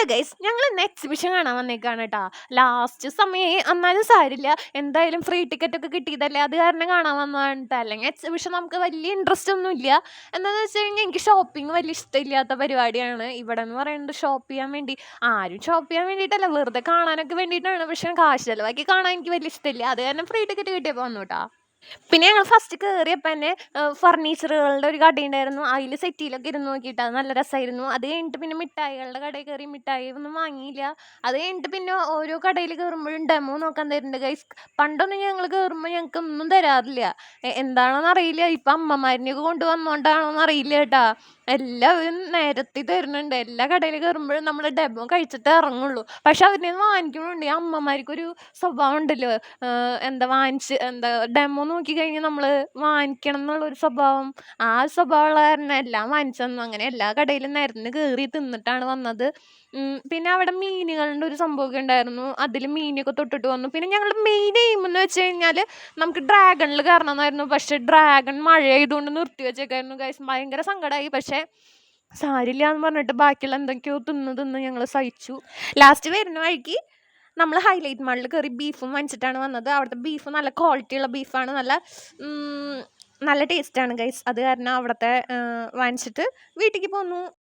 Hello guys, ഞങ്ങൾ ഇന്ന് exhibition കാണാൻ വന്നേക്കാണ് കേട്ടോ. ലാസ്റ്റ് സമയം എന്നാലും സാരില്ല, എന്തായാലും ഫ്രീ ടിക്കറ്റ് ഒക്കെ കിട്ടിയതല്ലേ, അത് കാരണം കാണാൻ വന്നതാണ് കേട്ടോ. അല്ലെങ്കിൽ എക്സിബിഷൻ നമുക്ക് വലിയ ഇൻട്രസ്റ്റ് ഒന്നും ഇല്ല. എന്താണെന്ന് വെച്ച് കഴിഞ്ഞാൽ എനിക്ക് ഷോപ്പിംഗ് വലിയ ഇഷ്ടമില്ലാത്ത പരിപാടിയാണ്. ഇവിടെ എന്ന് പറയുന്നത് ഷോപ്പ് ചെയ്യാൻ വേണ്ടി ആരും ഷോപ്പ് ചെയ്യാൻ വേണ്ടിയിട്ടല്ല, വെറുതെ കാണാനൊക്കെ വേണ്ടിയിട്ടാണ്. പക്ഷേ കാശ് ചിലവാക്കി കാണാൻ എനിക്ക് വലിയ ഇഷ്ടമില്ല. അത് കാരണം ഫ്രീ ടിക്കറ്റ് കിട്ടിയപ്പോൾ വന്നു കേട്ടോ. പിന്നെ ഞങ്ങൾ ഫസ്റ്റ് കയറിയപ്പോൾ തന്നെ ഫർണിച്ചറുകളുടെ ഒരു കടയുണ്ടായിരുന്നു. അതിൽ സെറ്റിയിലൊക്കെ ഇരുന്ന് നോക്കിയിട്ട് അത് നല്ല രസമായിരുന്നു. അത് കഴിഞ്ഞിട്ട് പിന്നെ മിഠായികളുടെ കടയിൽ കയറി, മിഠായി ഒന്നും വാങ്ങിയില്ല. അത് കഴിഞ്ഞിട്ട് പിന്നെ ഓരോ കടയിൽ കയറുമ്പോഴും ഡെമോ നോക്കാൻ തരുന്നുണ്ട് ഗൈസ്. പണ്ടൊന്നും ഞങ്ങൾ കയറുമ്പോൾ ഞങ്ങൾക്ക് ഒന്നും തരാറില്ല. എന്താണെന്ന് അറിയില്ല, ഇപ്പം അമ്മമാരിനെയൊക്കെ കൊണ്ടുവന്നോണ്ടാണോന്ന് അറിയില്ല കേട്ടാ. എല്ലാവരും നിരത്തി തരുന്നുണ്ട്. എല്ലാ കടയിൽ കയറുമ്പോഴും നമ്മൾ ഡെമോ കഴിച്ചിട്ട് ഇറങ്ങുള്ളൂ. പക്ഷെ അവരിൽ നിന്ന് വാങ്ങിക്കുന്നുണ്ട്. ഈ അമ്മമാർക്കൊരു സ്വഭാവം ഉണ്ടല്ലോ, എന്താ ഡെമോ നോക്കിക്കഴിഞ്ഞാൽ നമ്മൾ വാങ്ങിക്കണം എന്നുള്ളൊരു സ്വഭാവം. ആ സ്വഭാവമുള്ള കാരണം എല്ലാം വാങ്ങിച്ചു തന്നു. അങ്ങനെ എല്ലാ കടയിലും നിരന്ന് കയറി തിന്നിട്ടാണ് വന്നത്. പിന്നെ അവിടെ മീനുകളുടെ ഒരു സംഭവമൊക്കെ ഉണ്ടായിരുന്നു. അതിൽ മീനൊക്കെ തൊട്ടിട്ട് വന്നു. പിന്നെ ഞങ്ങൾ മെയിൻ എയിം എന്ന് വെച്ച് കഴിഞ്ഞാൽ നമുക്ക് ഡ്രാഗണിൽ കയറണമെന്നായിരുന്നു. പക്ഷെ ഡ്രാഗൺ മഴയായതുകൊണ്ട് നിർത്തി വെച്ചേക്കായിരുന്നു ഗൈസ്. ഭയങ്കര സങ്കടമായി. പക്ഷേ സാരില്ല എന്ന് പറഞ്ഞിട്ട് ബാക്കിയുള്ള എന്തൊക്കെയോ തിന്ന് ഞങ്ങൾ സഹിച്ചു. ലാസ്റ്റ് വരുന്ന വഴിക്ക് നമ്മൾ ഹൈലൈറ്റ് മാളിൽ കയറി ബീഫും വാങ്ങിച്ചിട്ടാണ് വന്നത്. അവിടുത്തെ ബീഫ് നല്ല ക്വാളിറ്റിയുള്ള ബീഫാണ്, നല്ല ടേസ്റ്റാണ് ഗൈസ്. അത് കാരണം അവിടുത്തെ വാങ്ങിച്ചിട്ട് വീട്ടിലേക്ക് പോന്നു.